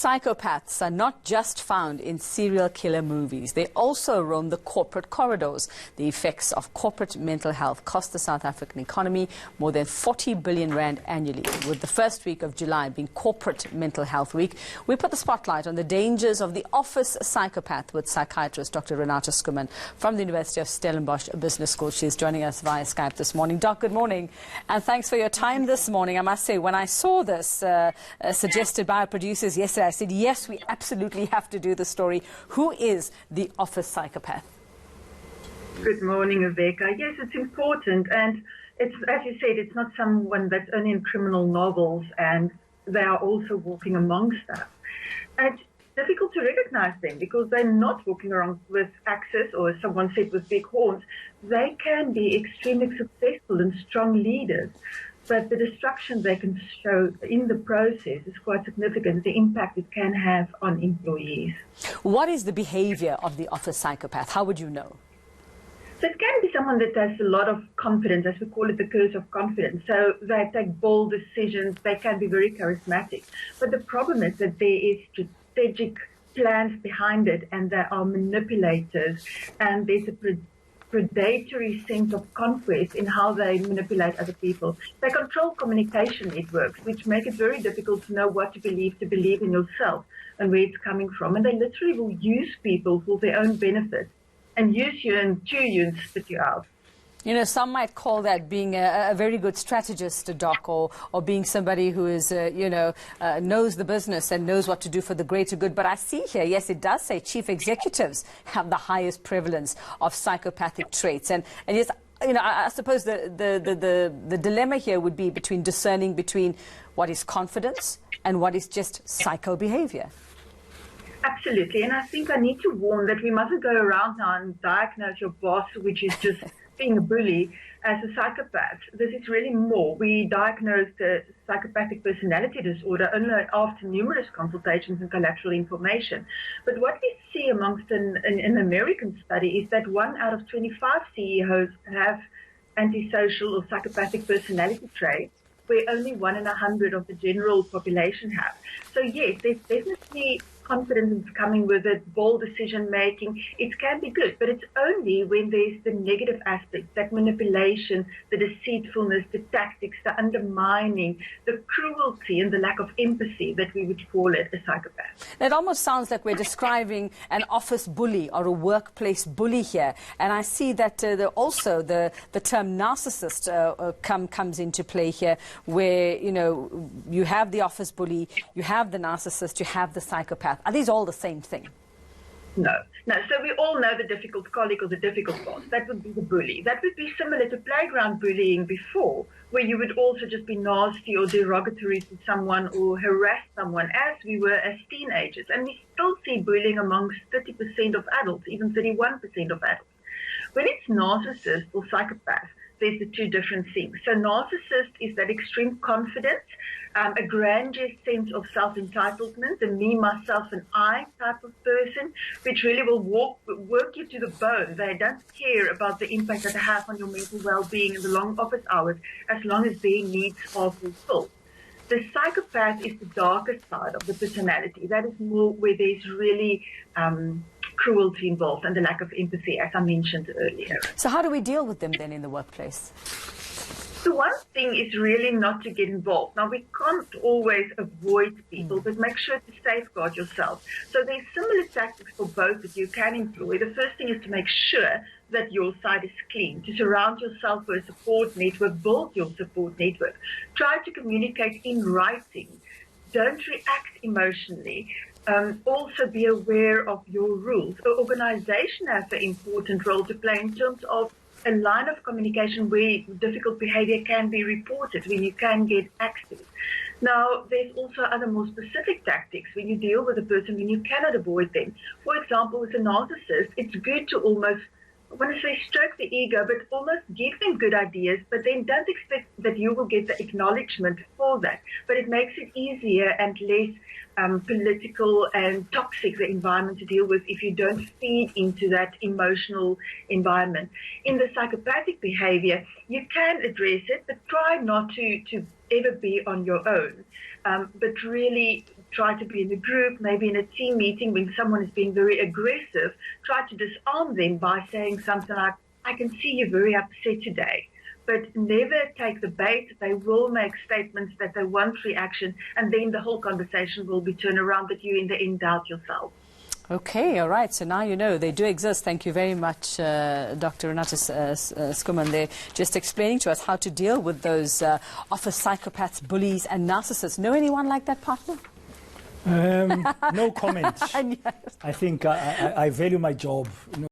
Psychopaths are not just found in serial killer movies. They also roam the corporate corridors. The effects of corporate mental health cost the South African economy more than 40 billion rand annually. With the first week of July being Corporate Mental Health Week, we put the spotlight on the dangers of the office psychopath with psychiatrist Dr. Renata Skuman from the University of Stellenbosch Business School. She's joining us via Skype this morning. Doc, good morning, and thanks for your time this morning. I must say, when I saw this suggested by our producers yesterday, I said, yes, we absolutely have to do the story. Who is the office psychopath? Good morning, Rebecca. Yes, it's important, and it's, as you said, it's not someone that's only in criminal novels, and they are also walking amongst us. And it's difficult to recognize them because they're not walking around with axes or, as someone said, with big horns. They can be extremely successful and strong leaders, but the destruction they can show in the process is quite significant, the impact it can have on employees. What is the behavior of the office psychopath? How would you know? So it can be someone that has a lot of confidence, as we call it, the curse of confidence. So they take bold decisions, they can be very charismatic. But the problem is that there is strategic plans behind it, and they are manipulators, and there's a predatory sense of conquest in how they manipulate other people. They control communication networks, which make it very difficult to know what to believe in yourself and where it's coming from. And they literally will use people for their own benefit and use you and chew you and spit you out. You know, some might call that being a very good strategist, Doc, or being somebody who is, knows the business and knows what to do for the greater good. But I see here, yes, it does say chief executives have the highest prevalence of psychopathic traits. And yes, you know, I suppose the dilemma here would be discerning between what is confidence and what is just psycho behavior. Absolutely. And I think I need to warn that we mustn't go around now and diagnose your boss, which is just being a bully, as a psychopath. This is really more. We diagnosed a psychopathic personality disorder only after numerous consultations and collateral information. But what we see amongst an American study is that 1 out of 25 CEOs have antisocial or psychopathic personality traits, where only 1 in 100 of the general population have. So yes, there's definitely confidence coming with it, bold decision making. It can be good, but it's only when there's the negative aspects, that manipulation, the deceitfulness, the tactics, the undermining, the cruelty and the lack of empathy that we would call it a psychopath. It almost sounds like we're describing an office bully or a workplace bully here. And I see that also the term narcissist comes into play here, where, you know, you have the office bully, you have the narcissist, you have the psychopath. Are these all the same thing? No. So we all know the difficult colleague or the difficult boss. That would be the bully. That would be similar to playground bullying before, where you would also just be nasty or derogatory to someone or harass someone, as we were as teenagers. And we still see bullying amongst 30% of adults, even 31% of adults. When it's narcissist or psychopath, there's the two different things. So narcissist is that extreme confidence, a grandiose sense of self-entitlement, a me, myself, and I type of person, which really will work you to the bone. They don't care about the impact that they have on your mental well-being in the long office hours, as long as their needs are fulfilled. The psychopath is the darker side of the personality. That is more where there's really cruelty involved and the lack of empathy, as I mentioned earlier. So how do we deal with them then in the workplace? The one thing is really not to get involved. Now, we can't always avoid people, but make sure to safeguard yourself. So there's similar tactics for both that you can employ. The first thing is to make sure that your side is clean, to surround yourself with a support network, build your support network. Try to communicate in writing. Don't react emotionally. Also be aware of your rules. The organization has an important role to play in terms of a line of communication where difficult behavior can be reported, when you can get access. Now, there's also other more specific tactics when you deal with a person when you cannot avoid them. For example, with a narcissist, it's good to almost, I want to say stroke the ego, but almost give them good ideas, but then don't expect that you will get the acknowledgement for that. But it makes it easier and less political and toxic, the environment to deal with, if you don't feed into that emotional environment. In the psychopathic behavior, you can address it, but try not to ever be on your own, but really try to be in a group, maybe in a team meeting when someone is being very aggressive, try to disarm them by saying something like, I can see you're very upset today. But never take the bait. They will make statements that they want reaction, and then the whole conversation will be turned around that you in the end doubt yourself. Okay, all right. So now you know they do exist. Thank you very much, Dr. Renata Skuman, there, just explaining to us how to deal with those office psychopaths, bullies and narcissists. Know anyone like that, partner? No comment. I think I value my job.